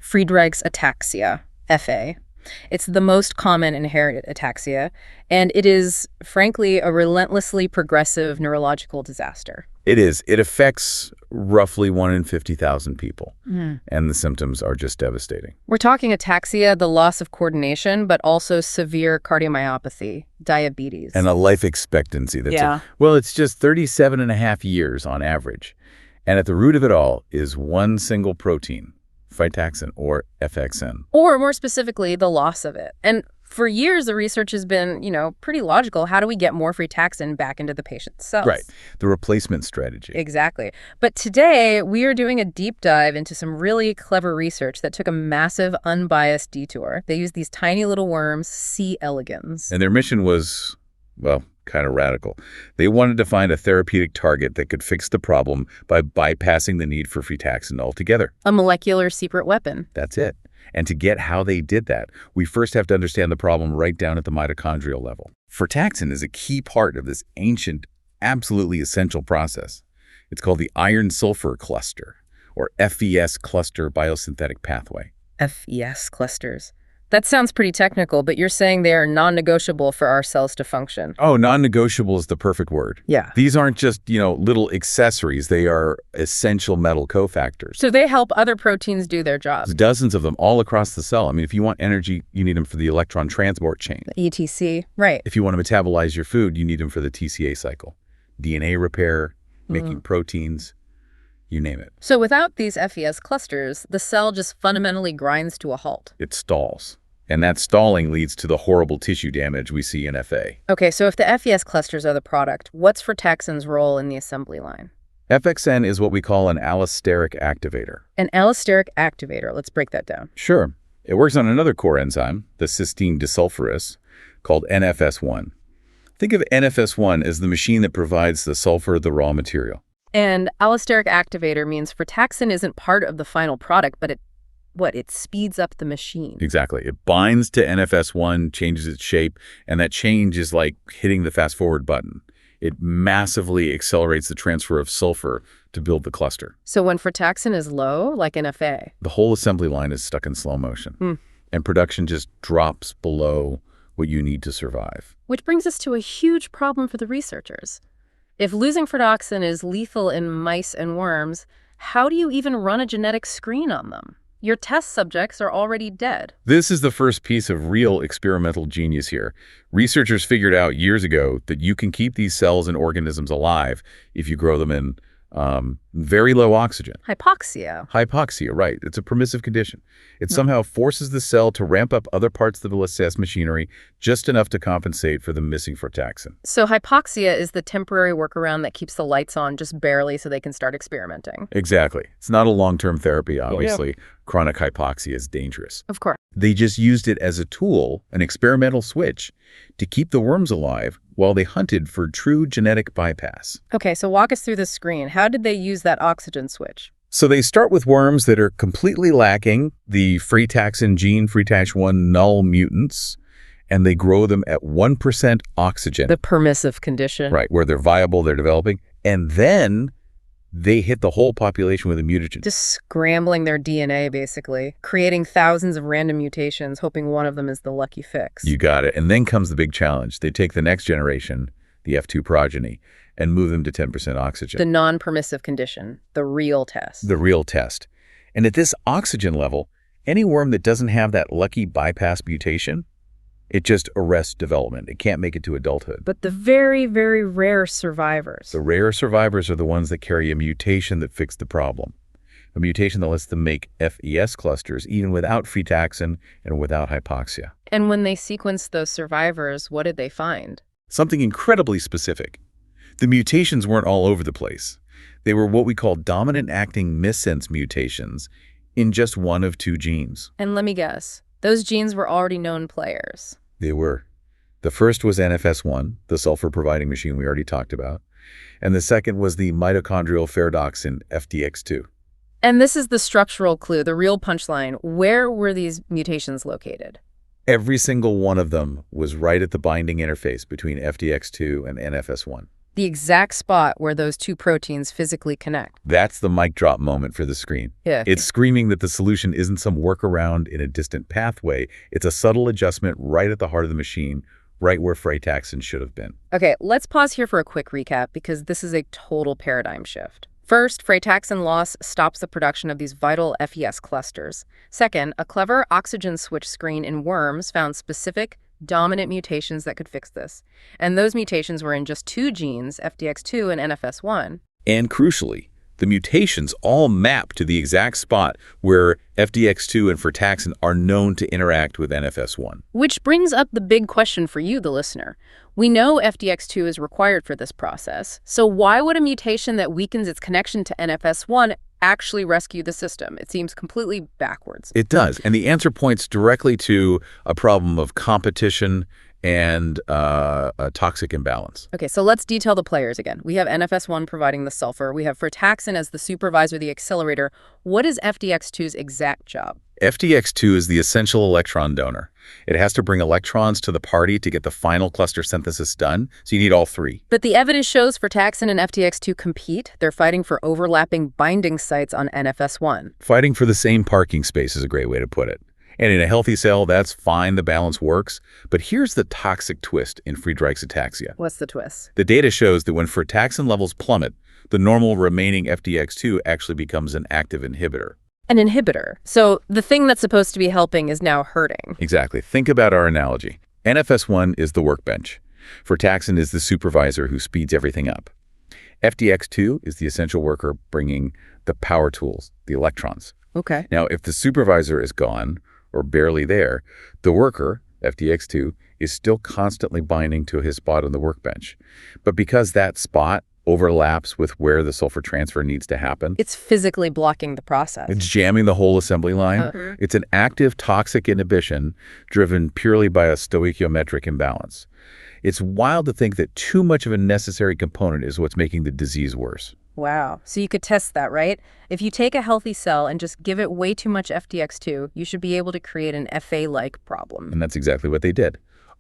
Friedreich's ataxia, FA. It's the most common inherited ataxia, and it is, frankly, a relentlessly progressive neurological disaster. It is. It affects roughly 1 in 50,000 people, and the symptoms are just devastating. We're talking ataxia, the loss of coordination, but also severe cardiomyopathy, diabetes. And a life expectancy that's, it's just 37 and a half years on average. And at the root of it all is one single protein, Frataxin, or FXN. Or more specifically, the loss of it. And for years, the research has been, pretty logical. How do we get more Frataxin back into the patient's cells? Right. The replacement strategy. Exactly. But today, we are doing a deep dive into some really clever research that took a massive, unbiased detour. They used these tiny little worms, C. elegans. And their mission was, kind of radical. They wanted to find a therapeutic target that could fix the problem by bypassing the need for Frataxin altogether. A molecular secret weapon. That's it. And to get how they did that, we first have to understand the problem right down at the mitochondrial level. Frataxin is a key part of this ancient, absolutely essential process. It's called the iron-sulfur cluster, or FES cluster biosynthetic pathway. FES clusters. That sounds pretty technical, but you're saying they are non-negotiable for our cells to function. Oh, non-negotiable is the perfect word. Yeah. These aren't just, little accessories. They are essential metal cofactors. So they help other proteins do their job. There's dozens of them all across the cell. I mean, if you want energy, you need them for the electron transport chain. The ETC, right. If you want to metabolize your food, you need them for the TCA cycle. DNA repair, making proteins, you name it. So without these FES clusters, the cell just fundamentally grinds to a halt. It stalls. And that stalling leads to the horrible tissue damage we see in FA. Okay, so if the FES clusters are the product, what's Frataxin's role in the assembly line? FXN is what we call an allosteric activator. An allosteric activator. Let's break that down. Sure. It works on another core enzyme, the cysteine desulfurase, called NFS1. Think of NFS1 as the machine that provides the sulfur, the raw material. And allosteric activator means Frataxin isn't part of the final product, but it speeds up the machine. Exactly. It binds to NFS1, changes its shape, and that change is like hitting the fast-forward button. It massively accelerates the transfer of sulfur to build the cluster. So when Frataxin is low, like in FA, the whole assembly line is stuck in slow motion, and production just drops below what you need to survive. Which brings us to a huge problem for the researchers. If losing Frataxin is lethal in mice and worms, how do you even run a genetic screen on them? Your test subjects are already dead. This is the first piece of real experimental genius here. Researchers figured out years ago that you can keep these cells and organisms alive if you grow them in very low oxygen. Hypoxia. Hypoxia, right. It's a permissive condition. It somehow forces the cell to ramp up other parts of the cell's machinery just enough to compensate for the missing Frataxin. So hypoxia is the temporary workaround that keeps the lights on just barely so they can start experimenting. Exactly. It's not a long-term therapy, obviously. Chronic hypoxia is dangerous. Of course. They just used it as a tool, an experimental switch, to keep the worms alive while they hunted for true genetic bypass. Okay, so walk us through the screen. How did they use that oxygen switch? So they start with worms that are completely lacking the Frataxin gene, Fratax1 null mutants, and they grow them at 1% oxygen. The permissive condition. Right, where they're viable, they're developing. And then they hit the whole population with a mutagen. Just scrambling their DNA, basically, creating thousands of random mutations, hoping one of them is the lucky fix. You got it. And then comes the big challenge. They take the next generation, the F2 progeny, and move them to 10% oxygen. The non-permissive condition, the real test. The real test. And at this oxygen level, any worm that doesn't have that lucky bypass mutation, it just arrests development. It can't make it to adulthood. But the very, very rare survivors. The rare survivors are the ones that carry a mutation that fixed the problem. A mutation that lets them make FES clusters even without Frataxin and without hypoxia. And when they sequenced those survivors, what did they find? Something incredibly specific. The mutations weren't all over the place. They were what we call dominant acting missense mutations in just one of two genes. And let me guess. Those genes were already known players. They were. The first was NFS1, the sulfur-providing machine we already talked about. And the second was the mitochondrial Frataxin FDX2. And this is the structural clue, the real punchline. Where were these mutations located? Every single one of them was right at the binding interface between FDX2 and NFS1. The exact spot where those two proteins physically connect. That's the mic drop moment for the screen. Yeah. It's screaming that the solution isn't some workaround in a distant pathway. It's a subtle adjustment right at the heart of the machine, right where Frataxin should have been. Okay, let's pause here for a quick recap because this is a total paradigm shift. First, Frataxin loss stops the production of these vital FES clusters. Second, a clever oxygen switch screen in worms found specific, dominant mutations that could fix this. And those mutations were in just two genes, FDX2 and NFS1. And crucially, the mutations all map to the exact spot where FDX2 and Frataxin are known to interact with NFS1. Which brings up the big question for you, the listener. We know FDX2 is required for this process, so why would a mutation that weakens its connection to NFS1 actually rescue the system? It seems completely backwards. It does, and the answer points directly to a problem of competition and a toxic imbalance. Okay, so let's detail the players again. We have NFS1 providing the sulfur. We have Frataxin as the supervisor, the accelerator. What is FDX2's exact job? FDX2 is the essential electron donor. It has to bring electrons to the party to get the final cluster synthesis done, so you need all three. But the evidence shows Frataxin and FDX2 compete. They're fighting for overlapping binding sites on NFS1. Fighting for the same parking space is a great way to put it. And in a healthy cell, that's fine, the balance works. But here's the toxic twist in Friedreich's ataxia. What's the twist? The data shows that when Frataxin levels plummet, the normal remaining FDX2 actually becomes an active inhibitor. An inhibitor. So the thing that's supposed to be helping is now hurting. Exactly. Think about our analogy. NFS1 is the workbench. Frataxin is the supervisor who speeds everything up. FDX2 is the essential worker bringing the power tools, the electrons. Okay. Now, if the supervisor is gone, or barely there, the worker, FDX2, is still constantly binding to his spot on the workbench. But because that spot overlaps with where the sulfur transfer needs to happen, It's physically blocking the process. it's jamming the whole assembly line. It's an active toxic inhibition driven purely by a stoichiometric imbalance. It's wild to think that too much of a necessary component is what's making the disease worse. Wow. So you could test that, right? If you take a healthy cell and just give it way too much FDX2, you should be able to create an FA-like problem. And that's exactly what they did.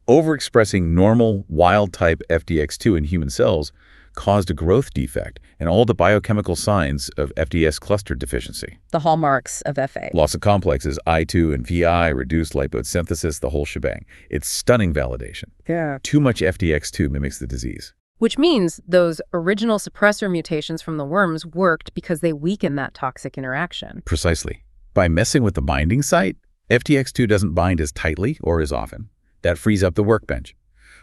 Overexpressing normal wild-type FDX2 in human cells caused a growth defect and all the biochemical signs of FDS cluster deficiency. The hallmarks of FA. Loss of complexes, I2 and VI, reduced lipid synthesis, the whole shebang. It's stunning validation. Yeah. Too much FDX2 mimics the disease. Which means those original suppressor mutations from the worms worked because they weaken that toxic interaction. Precisely. By messing with the binding site, FDX2 doesn't bind as tightly or as often. That frees up the workbench,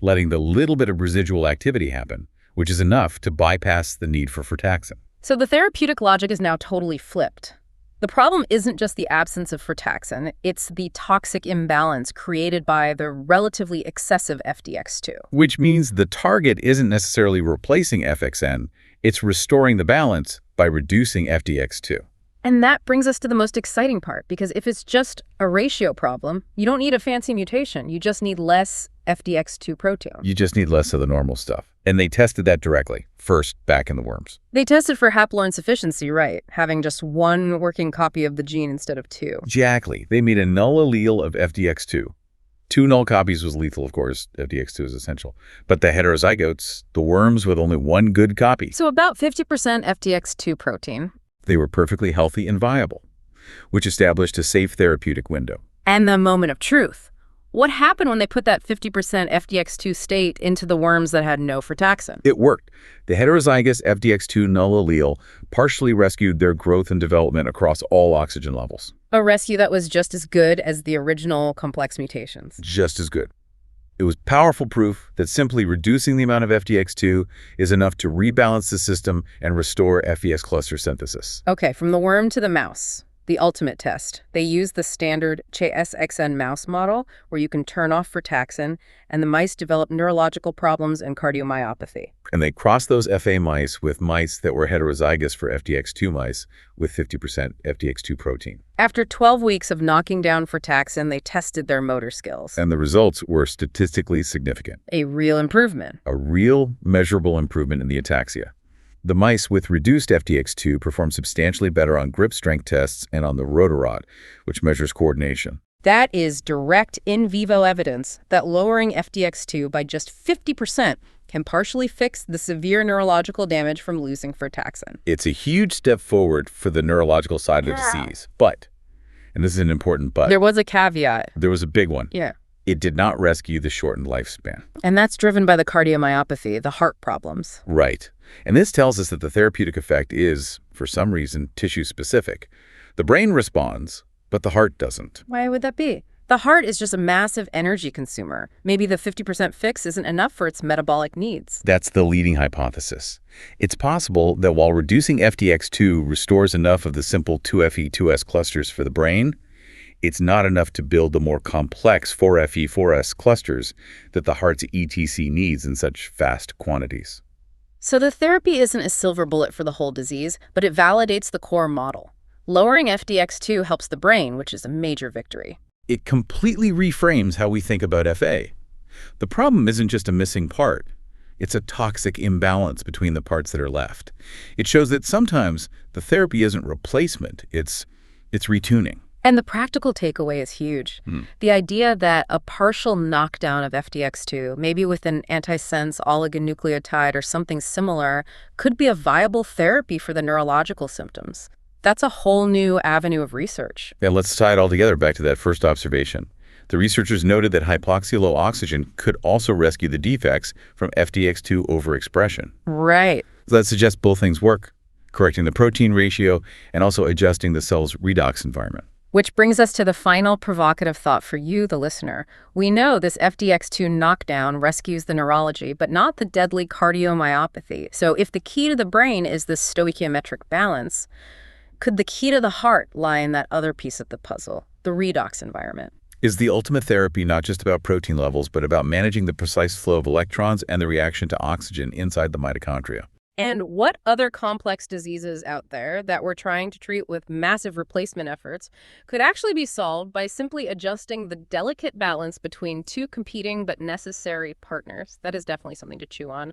letting the little bit of residual activity happen, which is enough to bypass the need for Frataxin. So the therapeutic logic is now totally flipped. The problem isn't just the absence of Frataxin, it's the toxic imbalance created by the relatively excessive FDX2. Which means the target isn't necessarily replacing FXN, it's restoring the balance by reducing FDX2. And that brings us to the most exciting part, because if it's just a ratio problem, you don't need a fancy mutation. You just need less FDX2 protein. You just need less of the normal stuff. And they tested that directly, first back in the worms. They tested for haploinsufficiency, right? Having just one working copy of the gene instead of two. Exactly. They made a null allele of FDX2. 2 null copies was lethal, of course. FDX2 is essential. But the heterozygotes, the worms with only one good copy, So about 50% FDX2 protein. they were perfectly healthy and viable, which established a safe therapeutic window. And the moment of truth. What happened when they put that 50% FDX2 state into the worms that had no Frataxin? It worked. The heterozygous FDX2 null allele partially rescued their growth and development across all oxygen levels. A rescue that was just as good as the original complex mutations. Just as good. It was powerful proof that simply reducing the amount of FDX2 is enough to rebalance the system and restore FES cluster synthesis. Okay, from the worm to the mouse. The ultimate test. They use the standard ChSXN mouse model where you can turn off Frataxin, and the mice develop neurological problems and cardiomyopathy. And they crossed those FA mice with mice that were heterozygous for FDX2 mice with 50% FDX2 protein. After 12 weeks of knocking down Frataxin, they tested their motor skills. And the results were statistically significant. A real improvement. A real measurable improvement in the ataxia. The mice with reduced FDX2 performed substantially better on grip strength tests and on the rotarod, which measures coordination. That is direct in vivo evidence that lowering FDX2 by just 50% can partially fix the severe neurological damage from losing frataxin. It's a huge step forward for the neurological side of the disease. But, and this is an important but, There was a caveat. there was a big one. Yeah. It did not rescue the shortened lifespan. And that's driven by the cardiomyopathy, the heart problems. Right. And this tells us that the therapeutic effect is, for some reason, tissue-specific. The brain responds, but the heart doesn't. Why would that be? The heart is just a massive energy consumer. Maybe the 50% fix isn't enough for its metabolic needs. That's the leading hypothesis. It's possible that while reducing FDX2 restores enough of the simple 2FE2S clusters for the brain, it's not enough to build the more complex 4FE4S clusters that the heart's ETC needs in such vast quantities. So the therapy isn't a silver bullet for the whole disease, but it validates the core model. Lowering FDX2 helps the brain, which is a major victory. It completely reframes how we think about FA. The problem isn't just a missing part. It's a toxic imbalance between the parts that are left. It shows that sometimes the therapy isn't replacement, it's retuning. And the practical takeaway is huge. The idea that a partial knockdown of FDX2, maybe with an antisense oligonucleotide or something similar, could be a viable therapy for the neurological symptoms. That's a whole new avenue of research. Yeah, let's tie it all together back to that first observation. The researchers noted that hypoxia low oxygen could also rescue the defects from FDX2 overexpression. Right. So that suggests both things work, correcting the protein ratio and also adjusting the cell's redox environment. Which brings us to the final provocative thought for you, the listener. We know this FDX2 knockdown rescues the neurology, but not the deadly cardiomyopathy. So if the key to the brain is this stoichiometric balance, could the key to the heart lie in that other piece of the puzzle, the redox environment? Is the ultimate therapy not just about protein levels, but about managing the precise flow of electrons and the reaction to oxygen inside the mitochondria? And what other complex diseases out there that we're trying to treat with massive replacement efforts could actually be solved by simply adjusting the delicate balance between two competing but necessary partners? That is definitely something to chew on.